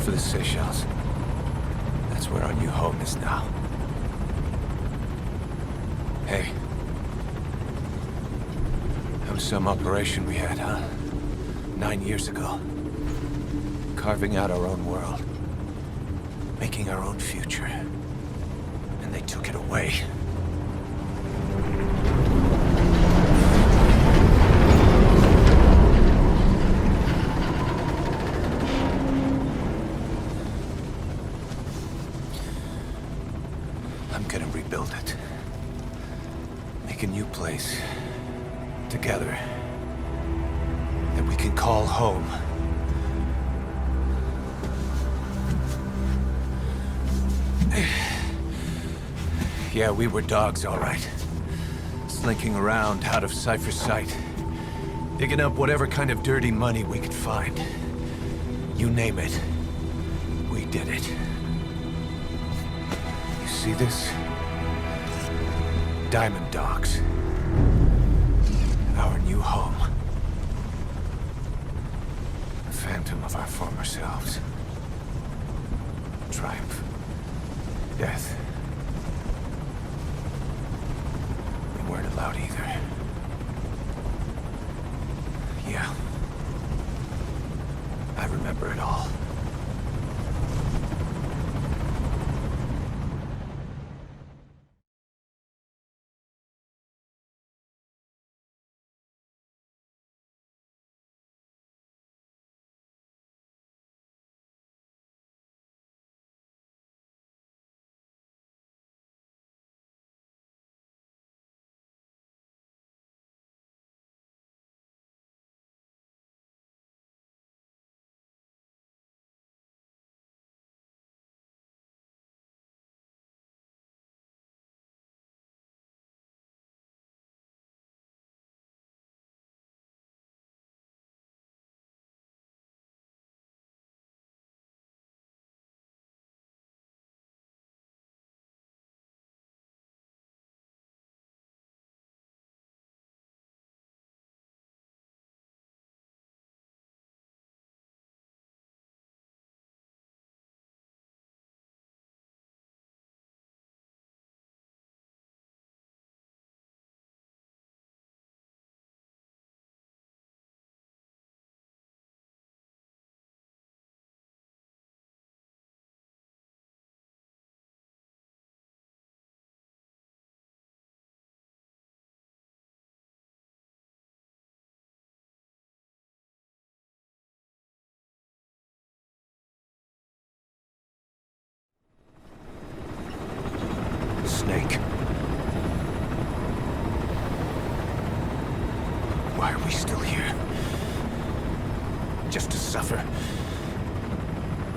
for the Seychelles. That's where our new home is now. Hey. That was some operation we had, huh? 9 years ago. Carving out our own world. Making our own future. And they took it away. I'm gonna rebuild it. Make a new place. Together. That we can call home. Yeah, we were dogs, all right. Slinking around out of Cypher's sight. Digging up whatever kind of dirty money we could find. You name it. We did it. You see this? Diamond Dogs. Our new home. A phantom of our former selves. Triumph. Death. We weren't allowed either. Yeah. I remember it all. Snake. Why are we still here? Just to suffer.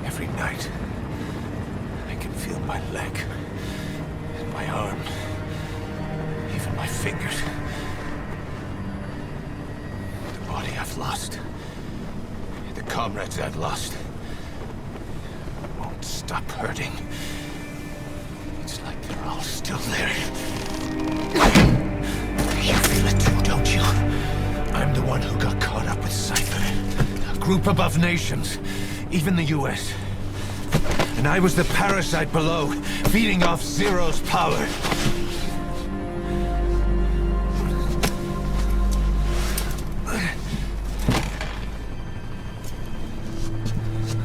Every night, I can feel my leg, and my arm, even my fingers. The body I've lost, the comrades I've lost, won't stop hurting. It's like they're all still there. You feel it too, don't you? I'm the one who got caught up with Cypher. A group above nations, even the US. And I was the parasite below, feeding off Zero's power.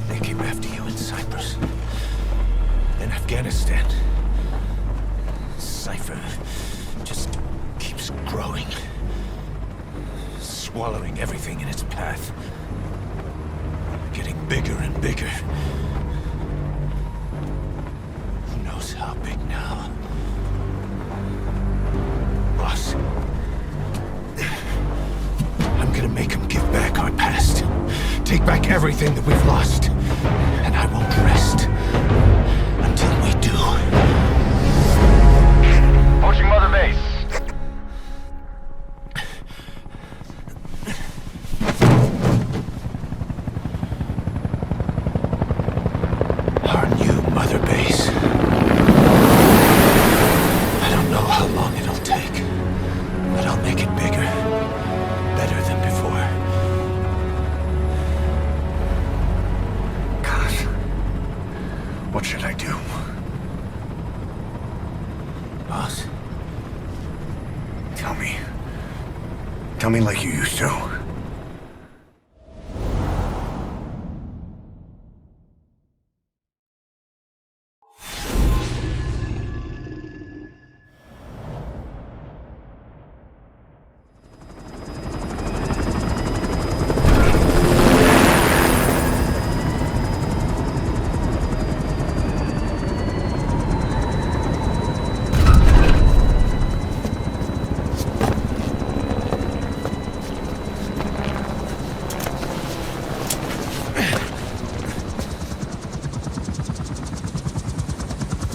They came after you in Cyprus. In Afghanistan. Cypher just keeps growing. Swallowing everything in its path. Getting bigger and bigger. Who knows how big now? Boss. I'm gonna make him give back our past. Take back everything that we've lost. And I won't rest until we do. Approaching Mother Base. Our new Mother Base. I don't know how long it'll take, but I'll make it bigger. Better than before. God, Tell me like you used to.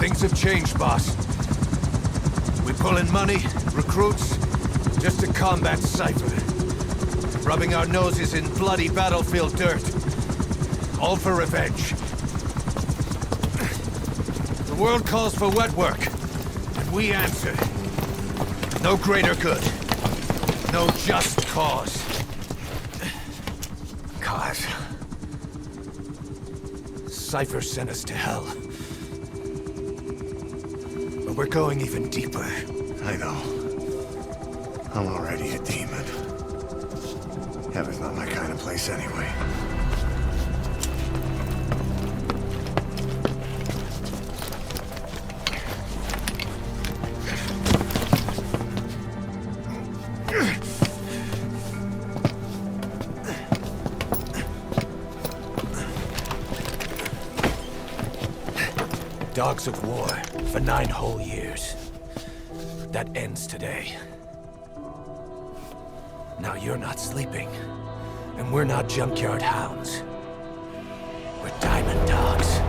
Things have changed, boss. We pull in money, recruits, just to combat Cypher. Rubbing our noses in bloody battlefield dirt. All for revenge. The world calls for wet work, and we answer. No greater good. No just cause. Cause? Cypher sent us to hell. But we're going even deeper. I know. I'm already a demon. Heaven's not my kind of place anyway. Dogs of war for 9 whole years. That ends today. Now you're not sleeping, and we're not junkyard hounds. We're diamond dogs.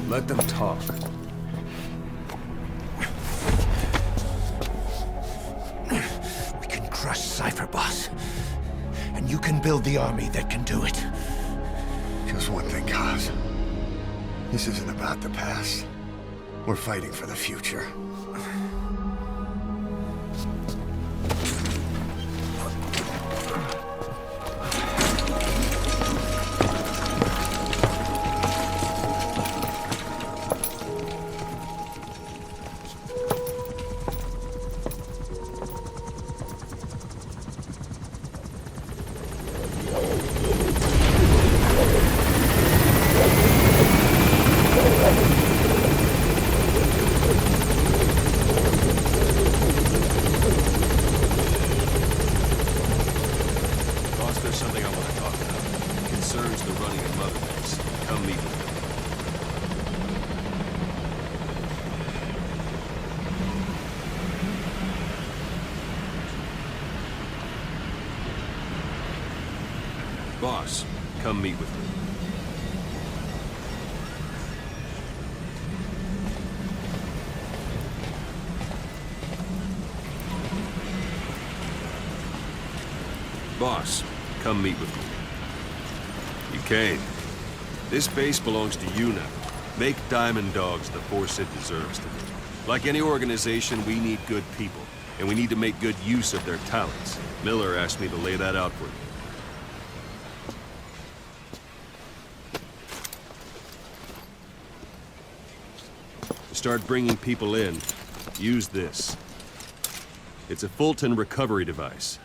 Let them talk. We can crush Cypher, boss. And you can build the army that can do it. Just one thing, Kaz. This isn't about the past. We're fighting for the future. Boss, come meet with me. Boss, come meet with me. You came. This base belongs to you now. Make Diamond Dogs the force it deserves to be. Like any organization, we need good people, and we need to make good use of their talents. Miller asked me to lay that out for you. Start bringing people in, use this. It's a Fulton recovery device.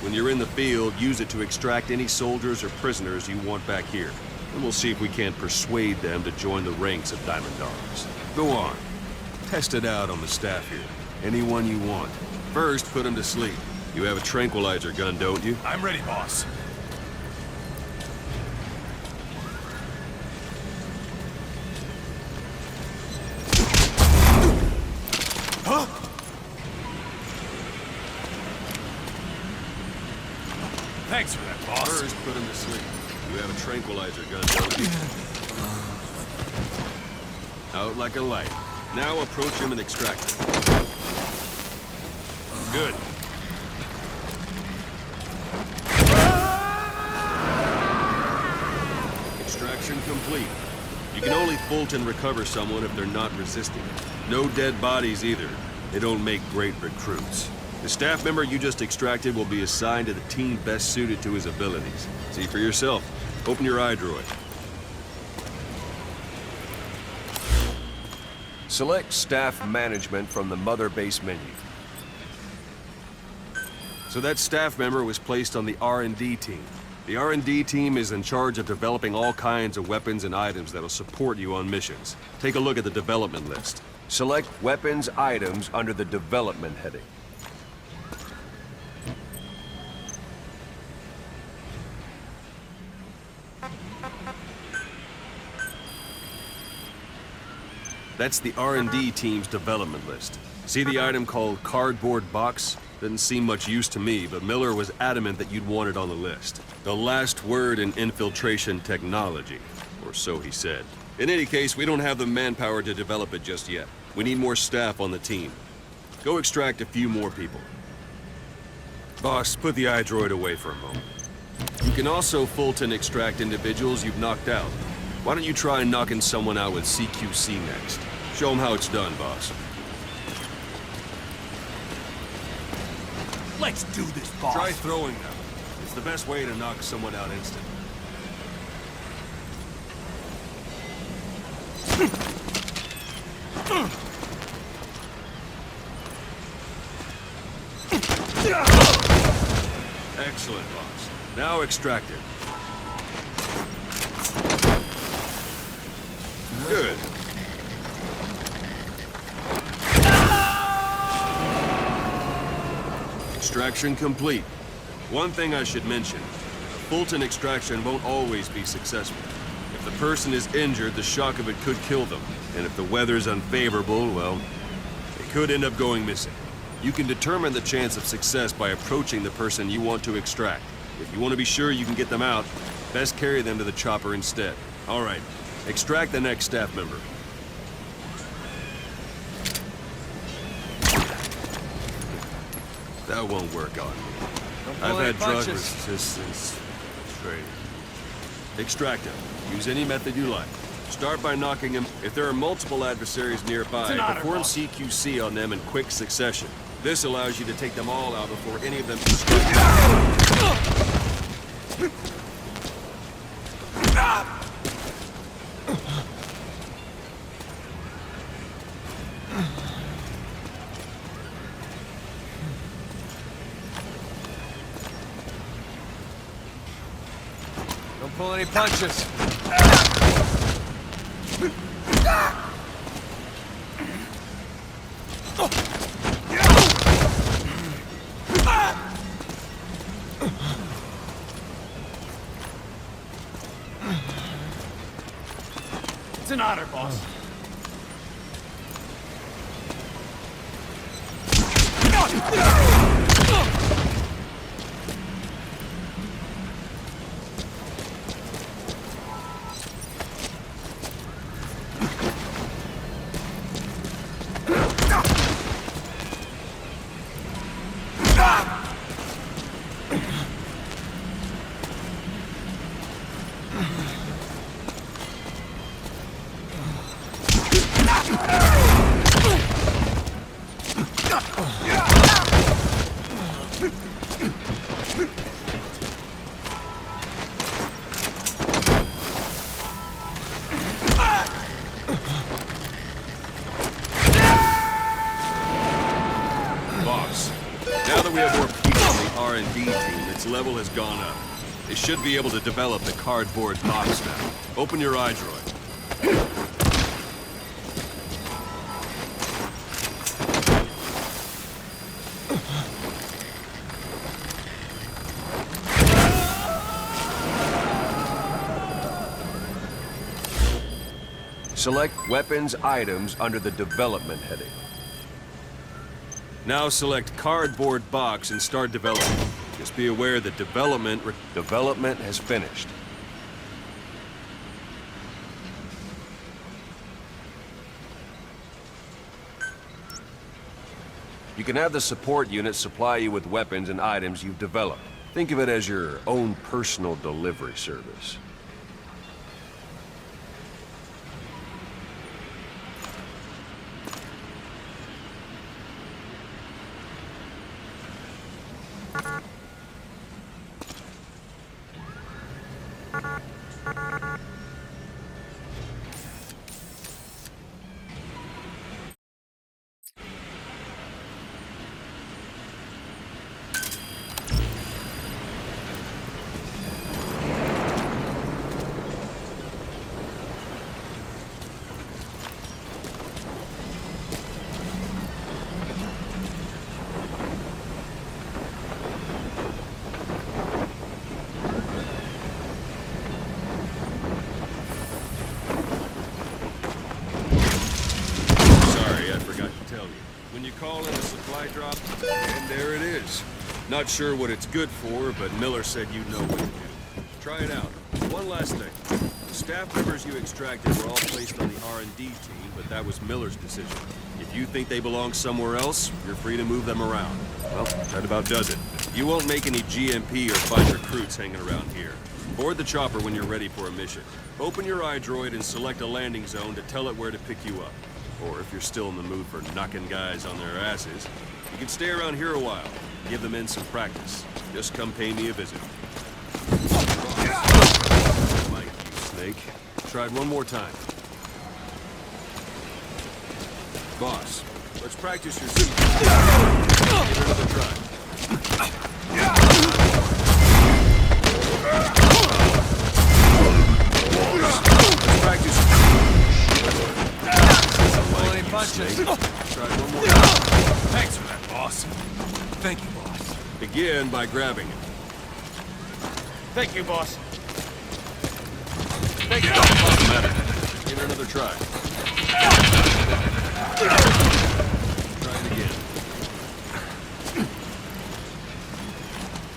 When you're in the field, use it to extract any soldiers or prisoners you want back here. And we'll see if we can't persuade them to join the ranks of Diamond Dogs. Go on. Test it out on the staff here. Anyone you want. First, put them to sleep. You have a tranquilizer gun, don't you? I'm ready, boss. Thanks for that, boss. First, put him to sleep. You have a tranquilizer gun, don't you? Out like a light. Now approach him and extract him. Good. Extraction complete. You can only Fulton recover someone if they're not resisting. No dead bodies either. They don't make great recruits. The staff member you just extracted will be assigned to the team best suited to his abilities. See for yourself. Open your eye droid. Select Staff Management from the Mother Base menu. So that staff member was placed on the R&D team. The R&D team is in charge of developing all kinds of weapons and items that'll support you on missions. Take a look at the development list. Select Weapons Items under the Development heading. That's the R&D team's development list. See the item called Cardboard Box? Didn't seem much use to me, but Miller was adamant that you'd want it on the list. The last word in infiltration technology, or so he said. In any case, we don't have the manpower to develop it just yet. We need more staff on the team. Go extract a few more people. Boss, put the iDroid away for a moment. You can also Fulton extract individuals you've knocked out. Why don't you try knocking someone out with CQC next? Show them how it's done, boss. Let's do this, boss. Try throwing them. It's the best way to knock someone out instantly. Excellent, boss. Now extract it. Good. Extraction complete. One thing I should mention, a Fulton extraction won't always be successful. If the person is injured, the shock of it could kill them. And if the weather's unfavorable, well, they could end up going missing. You can determine the chance of success by approaching the person you want to extract. If you want to be sure you can get them out, best carry them to the chopper instead. All right, extract the next staff member. That won't work on me. I've had drug resistance training. Extract him. Use any method you like. Start by knocking him. If there are multiple adversaries nearby, perform CQC on them in quick succession. This allows you to take them all out before any of them can strike. Don't pull any punches. It's an honor, boss. Boss, now that we have more people on the R&D team, its level has gone up. They should be able to develop the cardboard box now. Open your iDroid. Select Weapons Items under the Development heading. Now select Cardboard Box and start development. Just be aware that development has finished. You can have the support unit supply you with weapons and items you've developed. Think of it as your own personal delivery service. when you call in a supply drop, and there it is. Not sure what it's good for, but Miller said you know what to do. Try it out. One last thing. The staff members you extracted were all placed on the R&D team, but that was Miller's decision. If you think they belong somewhere else, you're free to move them around. Well, that about does it. You won't make any GMP or find recruits hanging around here. Board the chopper when you're ready for a mission. Open your iDroid and select a landing zone to tell it where to pick you up. Or if you're still in the mood for knocking guys on their asses, you can stay around here a while. Give the men some practice. Just come pay me a visit. Mike, you snake. Tried one more time. Boss, let's practice your seat. Give it another try. Let's practice. Pulling punches. Try one more time. Thanks for that, boss. Thank you, boss. Begin by grabbing it. Thank you, boss. Thank you, Doesn't matter. Give it another try. Try it again.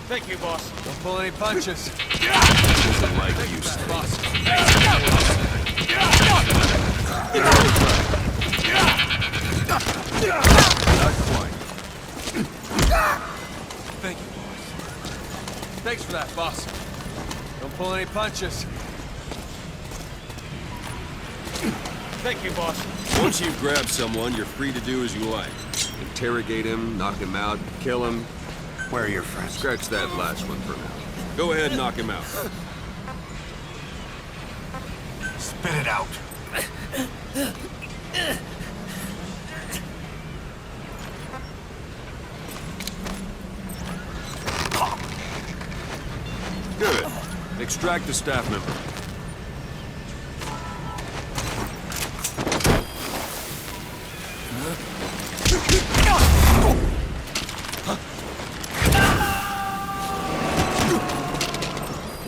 Thank you, boss. Don't pull any punches. Doesn't like you, snake. Boss. Not quite. Thank you, boss. Thanks for that, boss. Don't pull any punches. Thank you, boss. Once you've grabbed someone, you're free to do as you like. Interrogate him, knock him out, kill him. Where are your friends? Scratch that last one for now. Go ahead and knock him out. Spit it out. Good. Extract the staff member.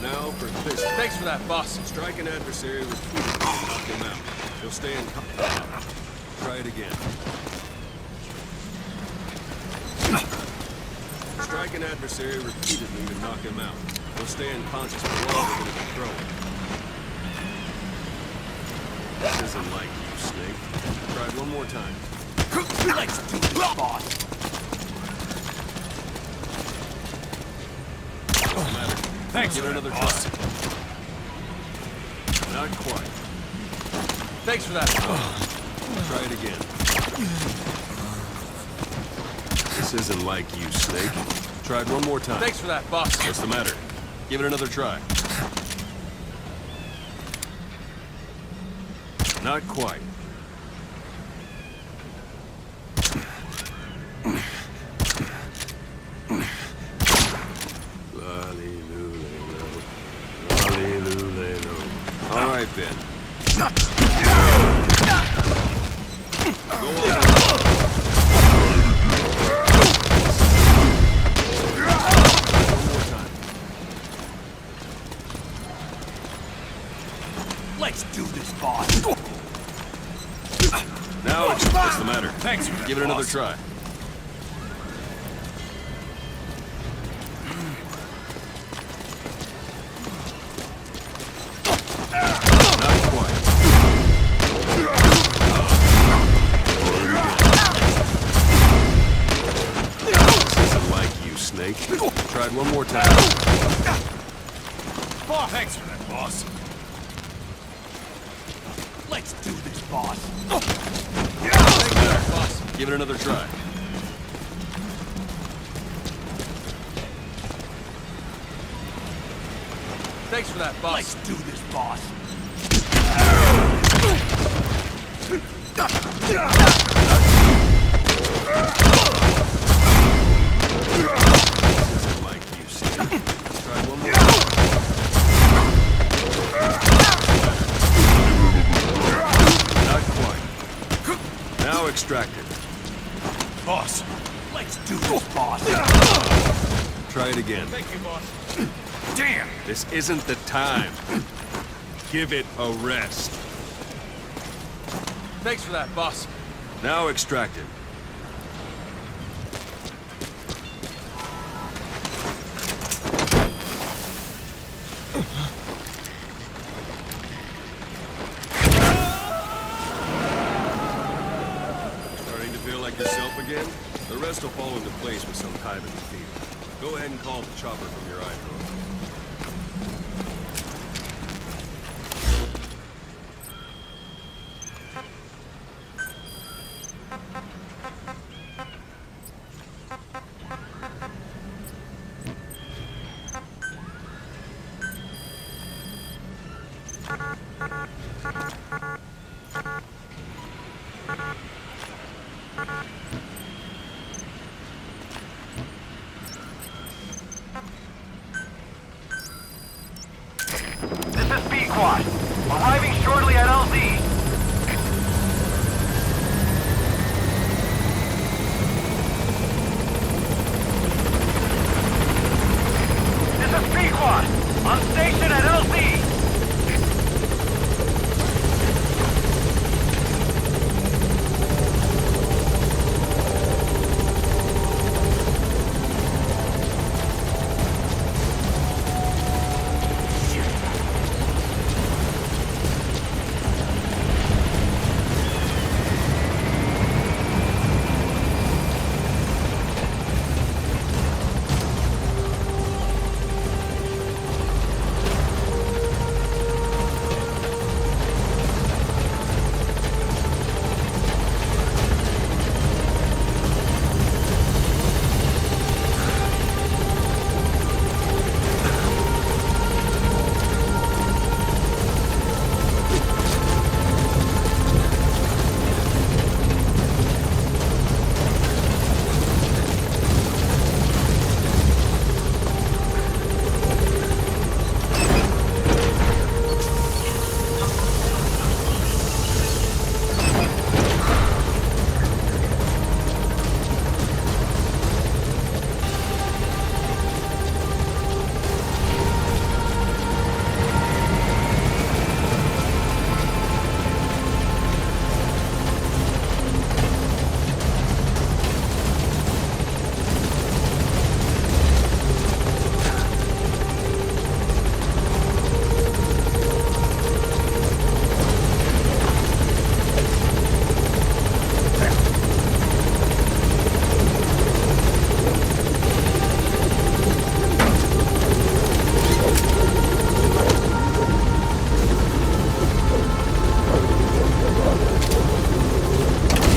Now for this. Thanks for that, boss. Strike an adversary repeatedly and knock him out. He'll stay in contact. Try it again. Strike an adversary repeatedly to knock him out. He'll stay unconscious for longer than he can throw him. This isn't like you, Snake. Try it one more time. Let's do this, boss. Doesn't matter. Thanks Give for it that, another boss. try. Not quite. Thanks for that. Try it again. This isn't like you, Snake. Try it one more time. Thanks for that, boss. What's the matter? Give it another try. Not quite. Lolly-loo-lay-lo. Lolly-loo-lay-lo. All right, Ben. Go on. One more time. Let's do this, boss. Now what's the matter? Thanks for that, Give it another boss. try. Not quite. This isn't like you, Snake. Tried one more time. Boss. Thanks for that, boss. Let's do this, boss. Thanks for that, boss. Give it another try. Thanks for that, boss. Let's do this, boss. This isn't like you, Snake. Try one more time. Not quite. Now extract it. Boss. Let's do this, boss. Try it again. Thank you, boss. Damn. This isn't the time. Give it a rest. Thanks for that, boss. Now extract it. like yourself again? The rest will fall into place with some time in the field. Go ahead and call the chopper from your iDrone. This is B-Quad. Arriving shortly at LZ. This is B-Quad. On station at LZ.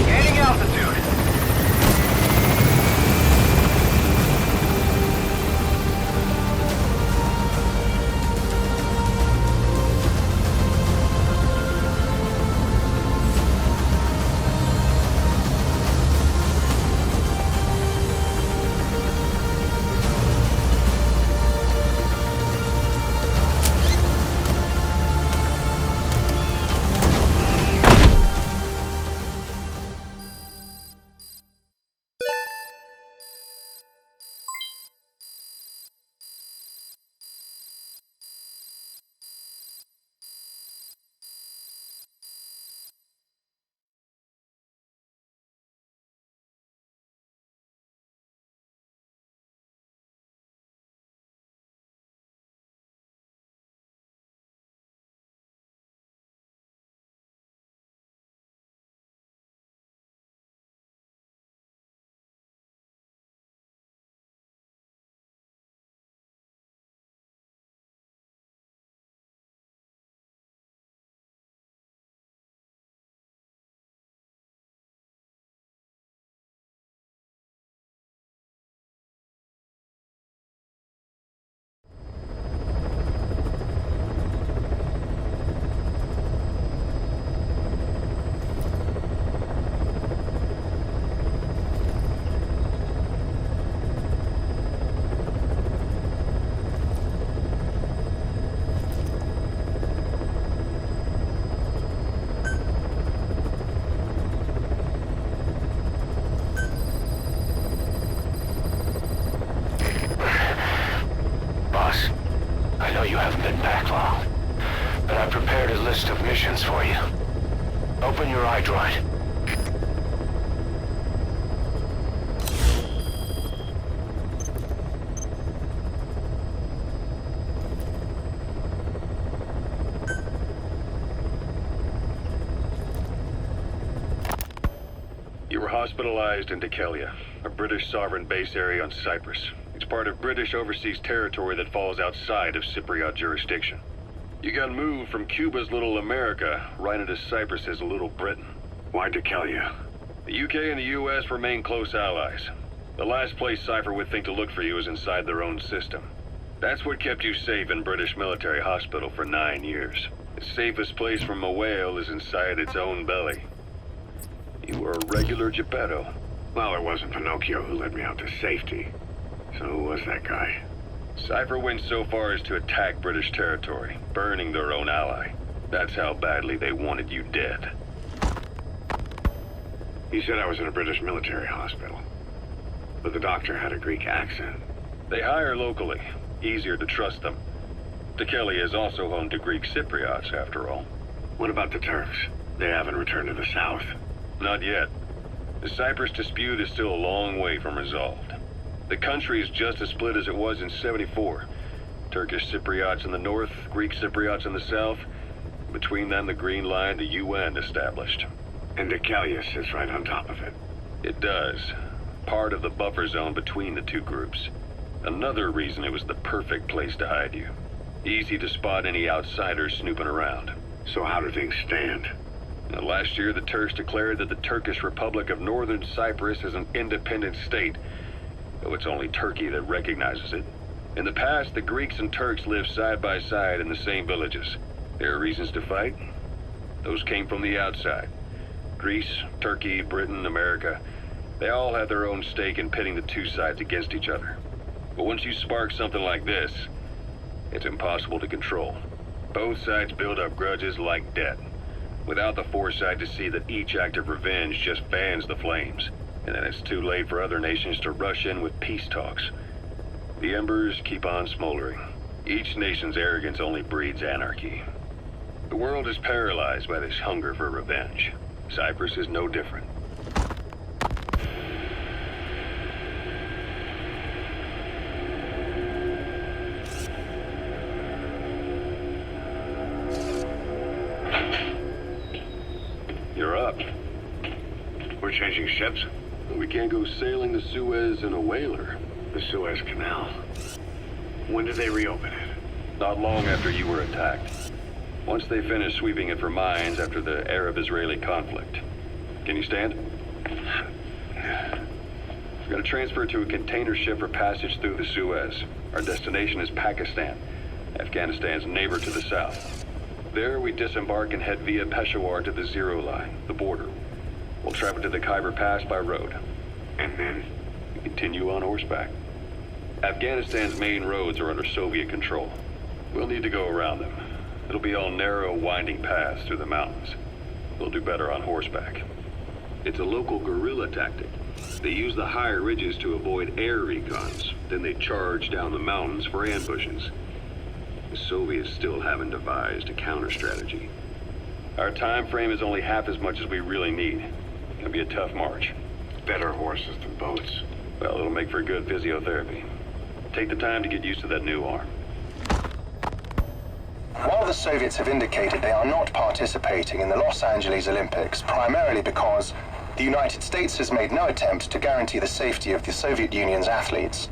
Gaining altitude. I know you haven't been back long, but I prepared a list of missions for you. Open your iDroid. You were hospitalized in Dikelia, a British sovereign base area on Cyprus. It's part of British overseas territory that falls outside of Cypriot jurisdiction. You got moved from Cuba's Little America right into Cyprus's Little Britain. Why Dikelia? The UK and the US remain close allies. The last place Cypher would think to look for you is inside their own system. That's what kept you safe in British military hospital for 9 years. The safest place from a whale is inside its own belly. You were a regular Geppetto. Well, it wasn't Pinocchio who led me out to safety. So who was that guy? Cypher went so far as to attack British territory, burning their own ally. That's how badly they wanted you dead. He said I was in a British military hospital. But the doctor had a Greek accent. They hire locally. Easier to trust them. Dikelia is also home to Greek Cypriots, after all. What about the Turks? They haven't returned to the south. Not yet. The Cyprus dispute is still a long way from resolved. The country is just as split as it was in '74. Turkish Cypriots in the north, Greek Cypriots in the south. Between them, the Green Line, the UN established. And Dikelia sits right on top of it. It does. Part of the buffer zone between the two groups. Another reason it was the perfect place to hide you. Easy to spot any outsiders snooping around. So how do things stand? Now, last year, the Turks declared that the Turkish Republic of Northern Cyprus is an independent state, though it's only Turkey that recognizes it. In the past, the Greeks and Turks lived side by side in the same villages. There are reasons to fight. Those came from the outside. Greece, Turkey, Britain, America, they all had their own stake in pitting the two sides against each other. But once you spark something like this, it's impossible to control. Both sides build up grudges like debt, without the foresight to see that each act of revenge just fans the flames, and then it's too late for other nations to rush in with peace talks. The embers keep on smoldering. Each nation's arrogance only breeds anarchy. The world is paralyzed by this hunger for revenge. Cyprus is no different. You're up. We're changing ships? We can't go sailing the Suez in a whaler. The Suez Canal. When did they reopen it? Not long after you were attacked. Once they finished sweeping it for mines after the Arab-Israeli conflict. Can you stand? We're gonna transfer to a container ship for passage through the Suez. Our destination is Pakistan, Afghanistan's neighbor to the south. There, we disembark and head via Peshawar to the Zero Line, the border. We'll travel to the Khyber Pass by road. And then? We continue on horseback. Afghanistan's main roads are under Soviet control. We'll need to go around them. It'll be all narrow, winding paths through the mountains. We'll do better on horseback. It's a local guerrilla tactic. They use the higher ridges to avoid air recons. Then they charge down the mountains for ambushes. The Soviets still haven't devised a counter-strategy. Our time frame is only half as much as we really need. It'll be a tough march. Better horses than boats. Well, it'll make for good physiotherapy. Take the time to get used to that new arm. While the Soviets have indicated they are not participating in the Los Angeles Olympics, primarily because the United States has made no attempt to guarantee the safety of the Soviet Union's athletes,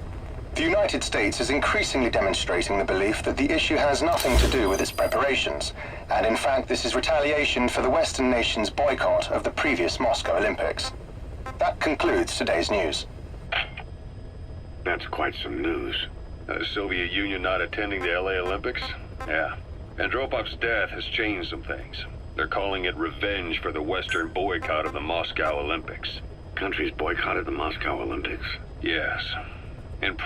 the United States is increasingly demonstrating the belief that the issue has nothing to do with its preparations, and in fact this is retaliation for the Western nations' boycott of the previous Moscow Olympics. That concludes today's news. That's quite some news. The Soviet Union not attending the LA Olympics? Yeah. Andropov's death has changed some things. They're calling it revenge for the Western boycott of the Moscow Olympics. Countries boycotted the Moscow Olympics. Yes. And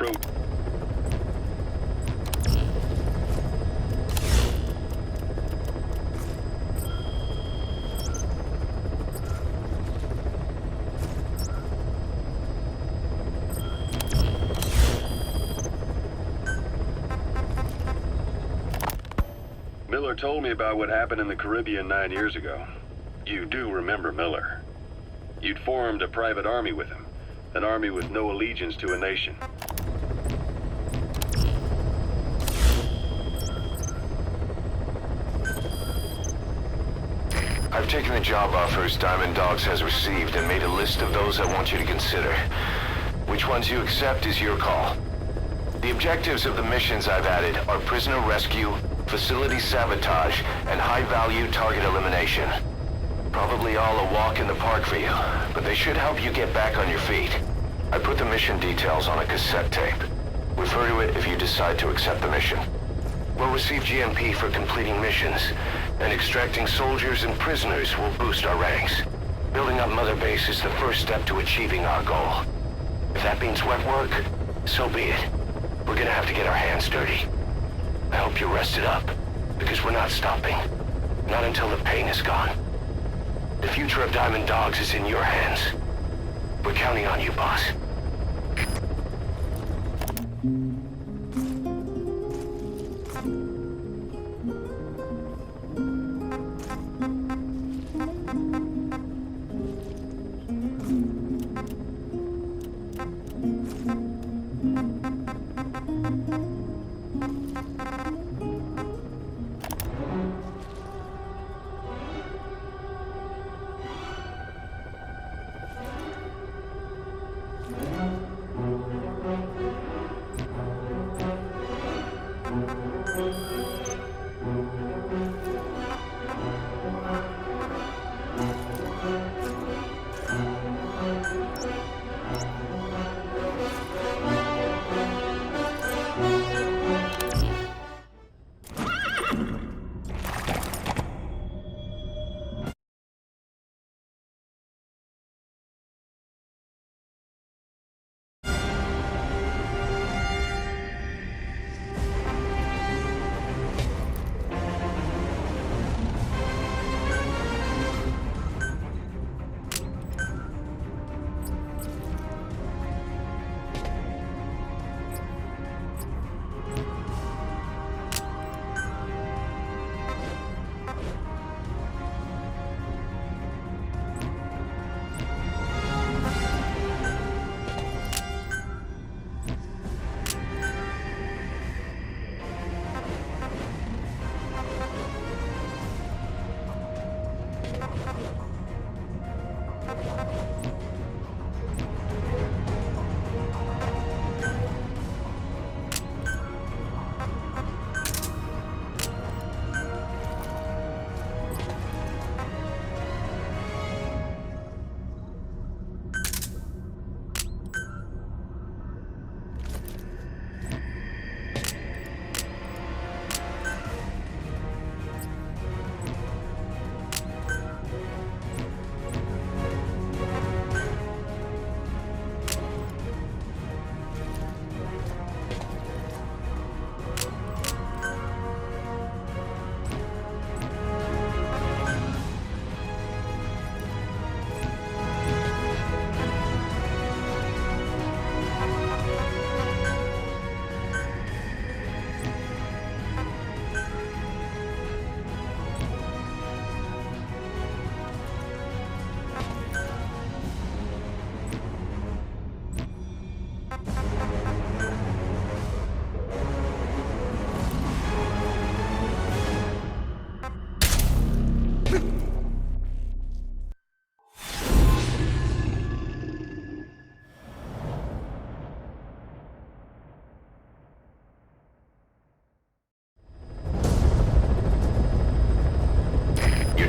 Miller told me about what happened in the Caribbean 9 years ago. You do remember Miller. You'd formed a private army with him. An army with no allegiance to a nation. I've I've taken the job offers Diamond Dogs has received and made a list of those I want you to consider. Which ones you accept is your call. The objectives of the missions I've added are prisoner rescue, facility sabotage, and high-value target elimination. Probably all a walk in the park for you, but they should help you get back on your feet. I put the mission details on a cassette tape. Refer to it if you decide to accept the mission. We'll receive GMP for completing missions, and extracting soldiers and prisoners will boost our ranks. Building up Mother Base is the first step to achieving our goal. If that means wet work, so be it. We're gonna have to get our hands dirty. I hope you're rested up, because we're not stopping. Not until the pain is gone. The future of Diamond Dogs is in your hands. We're counting on you, boss.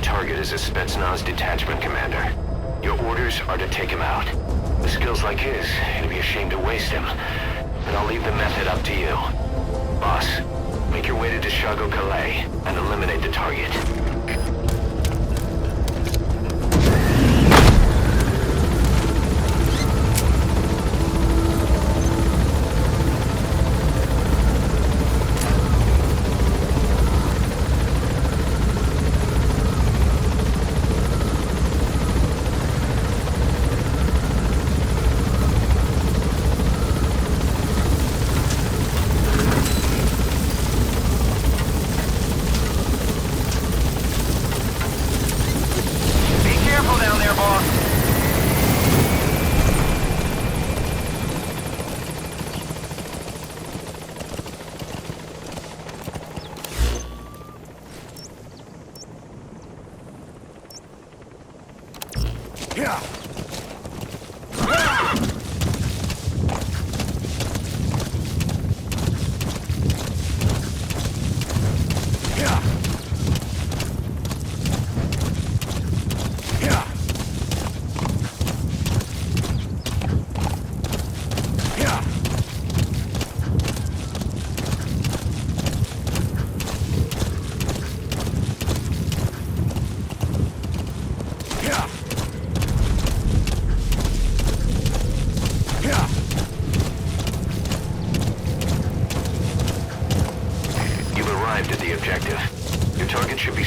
Target is a Spetsnaz detachment commander. Your orders are to take him out. With skills like his, it'd be a shame to waste him. And I'll leave the method up to you. Boss, make your way to Deshago Calais and eliminate the target.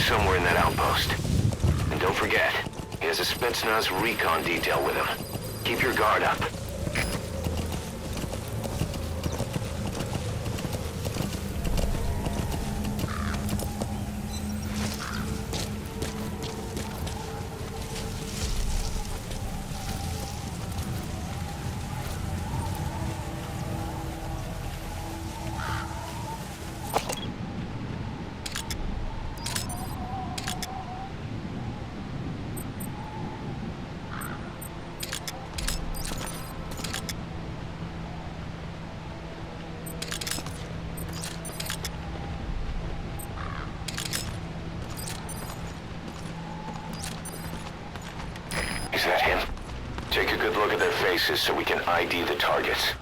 somewhere in that outpost. And don't forget, he has a Spetsnaz recon detail with him. Keep your guard up. Is that him? Take a good look at their faces so we can ID the targets.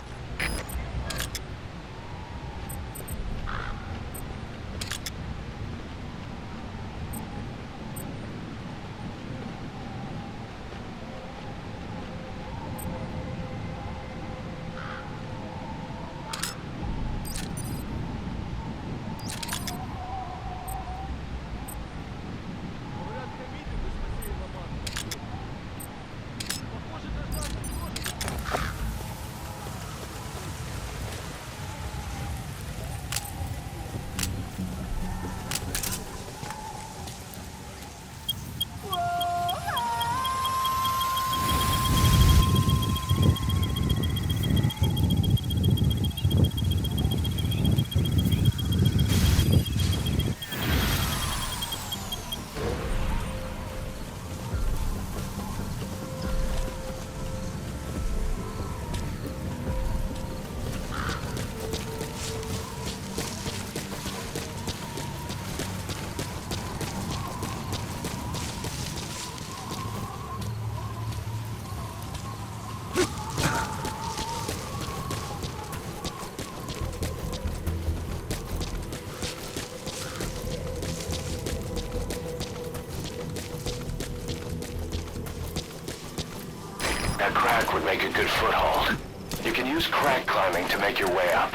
That crack would make a good foothold. You can use crack climbing to make your way up.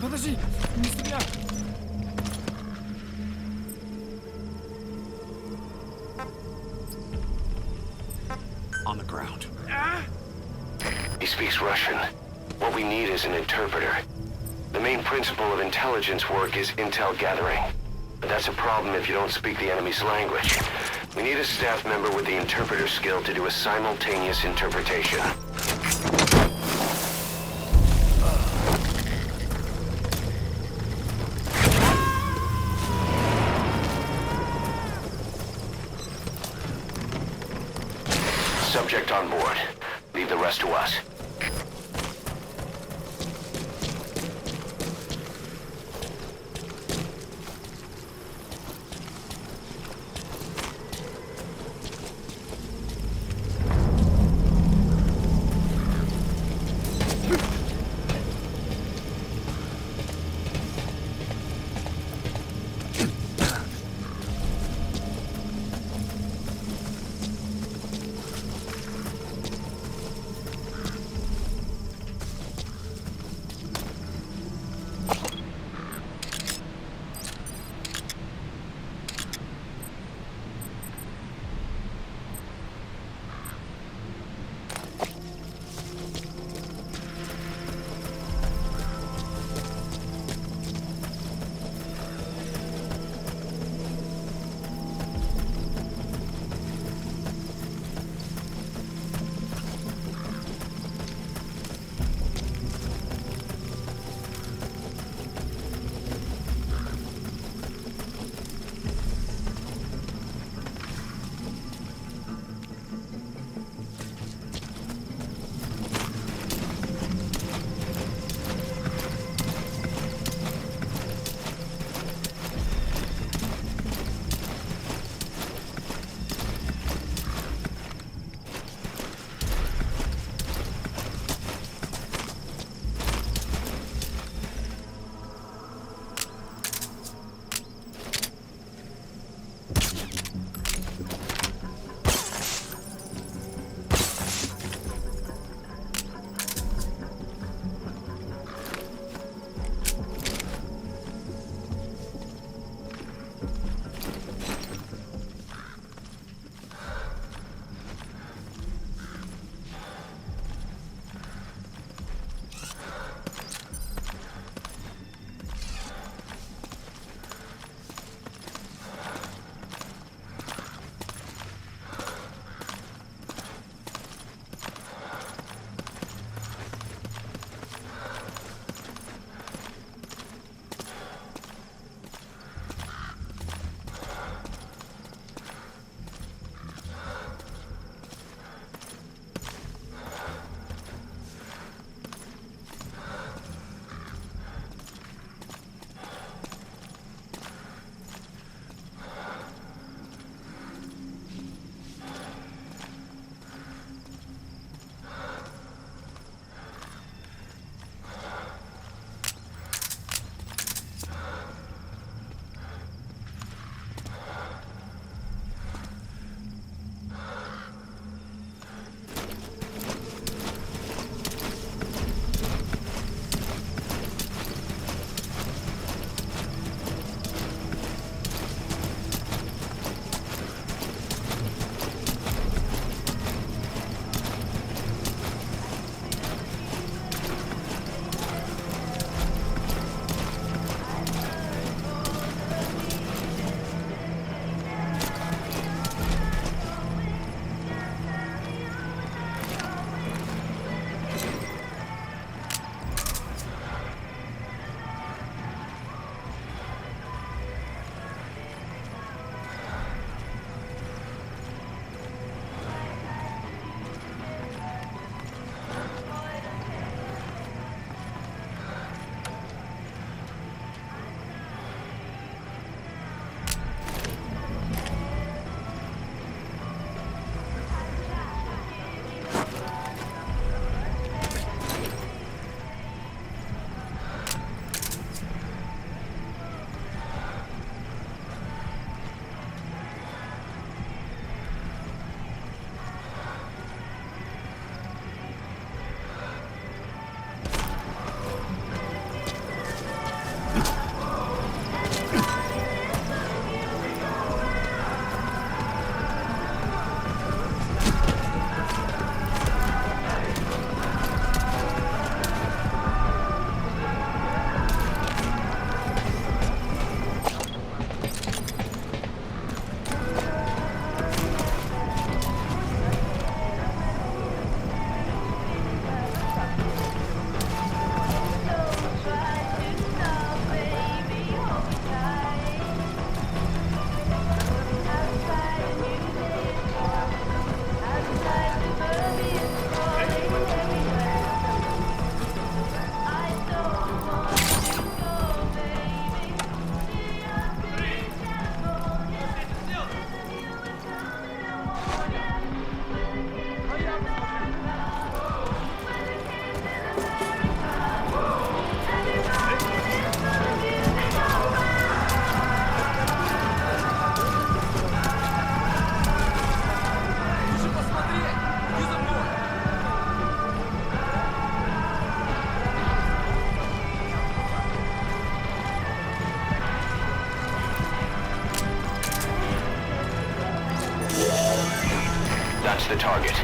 Подожди, не стреляй! On the ground. He speaks Russian. What we need is an interpreter. The main principle of intelligence work is intel gathering. But that's a problem if you don't speak the enemy's language. We need a staff member with the interpreter skill to do a simultaneous interpretation. Subject on board. Leave the rest to us. That's the target.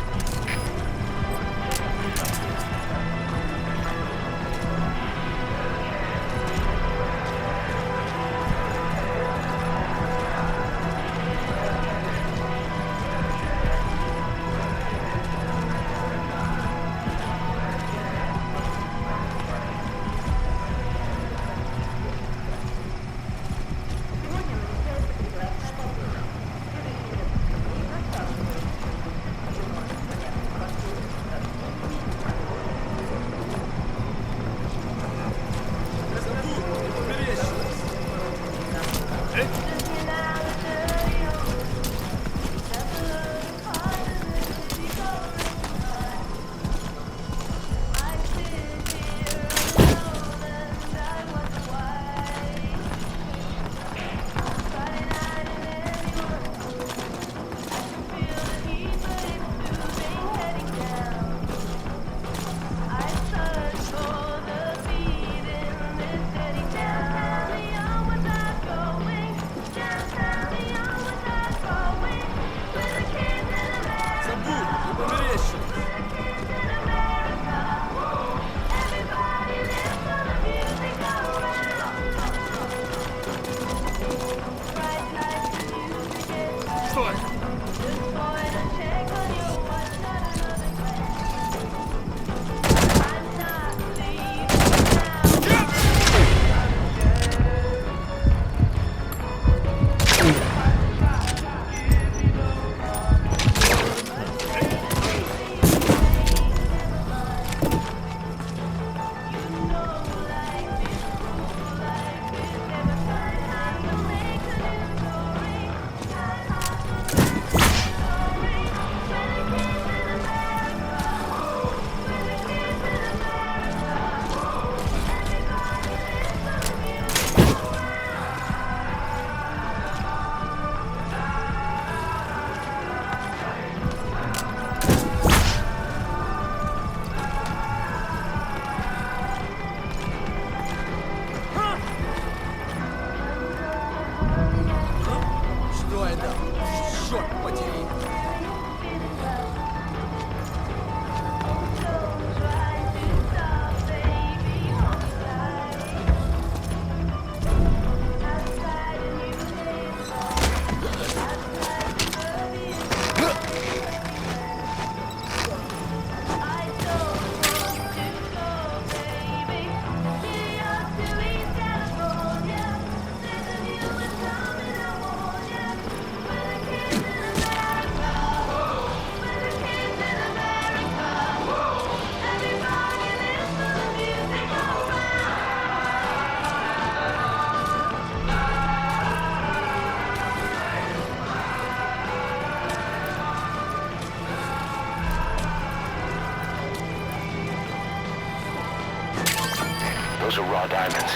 Those are raw diamonds.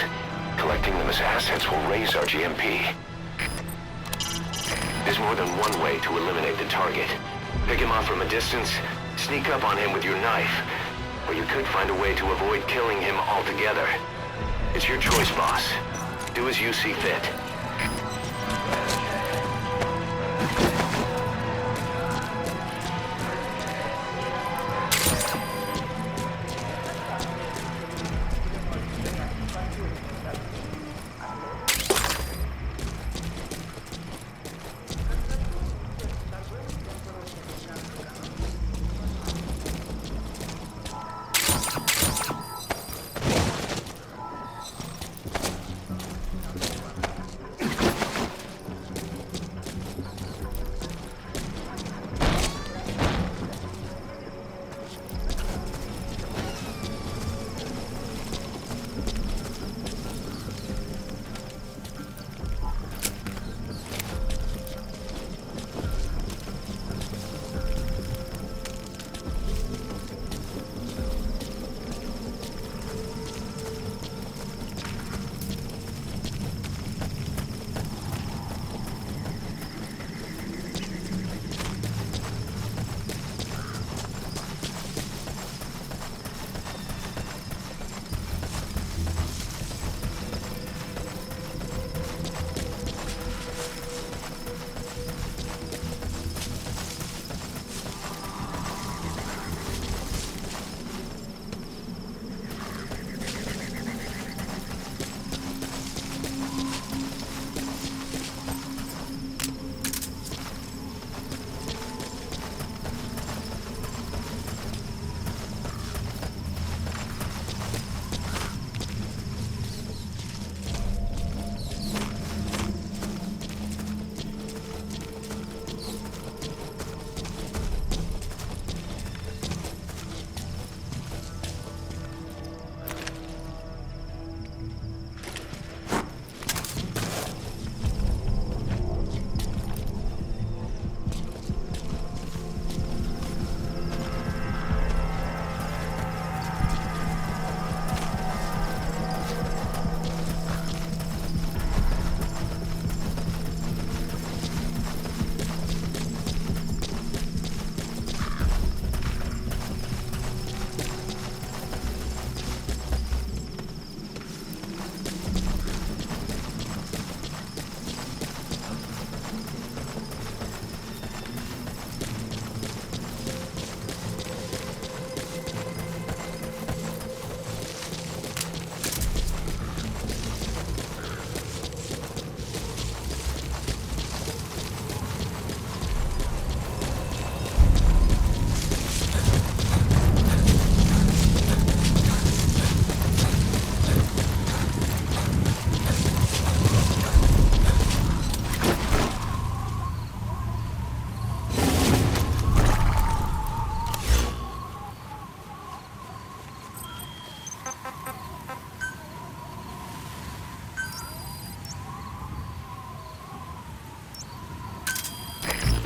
Collecting them as assets will raise our GMP. There's more than one way to eliminate the target. Pick him off from a distance, sneak up on him with your knife, or you could find a way to avoid killing him altogether. It's your choice, boss. Do as you see fit.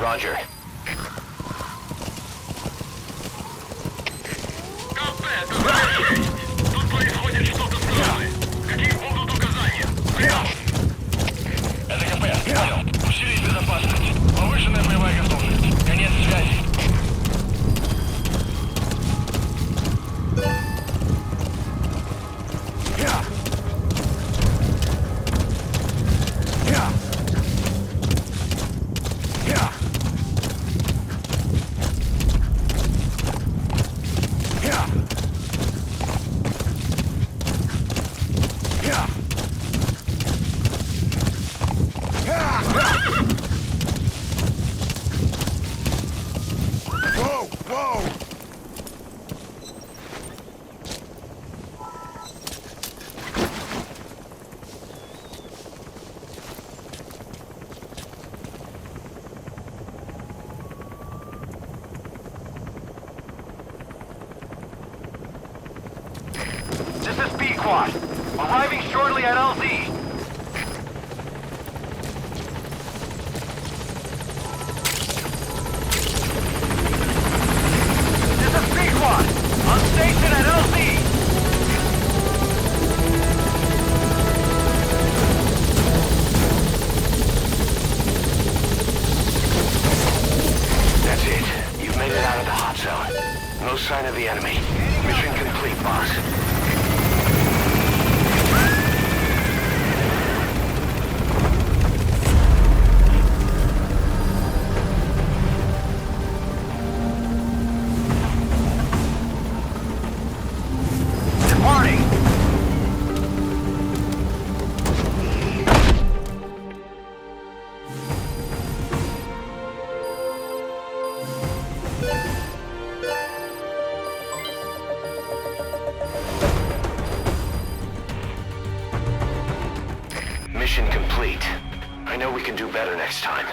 Roger. Тут происходит что-то странное. Какие будут указания? Прием! Это КП, понял. Усилить безопасность. Повышенная боевая готовность. Конец связи. Whoa! Whoa! This is B-Quad. Arriving shortly at LZ. This is B-Quad. On station at LZ. That's it. You've made it out of the hot zone. No sign of the enemy. Mission complete, boss. Departing! Mission complete. I know we can do better next time.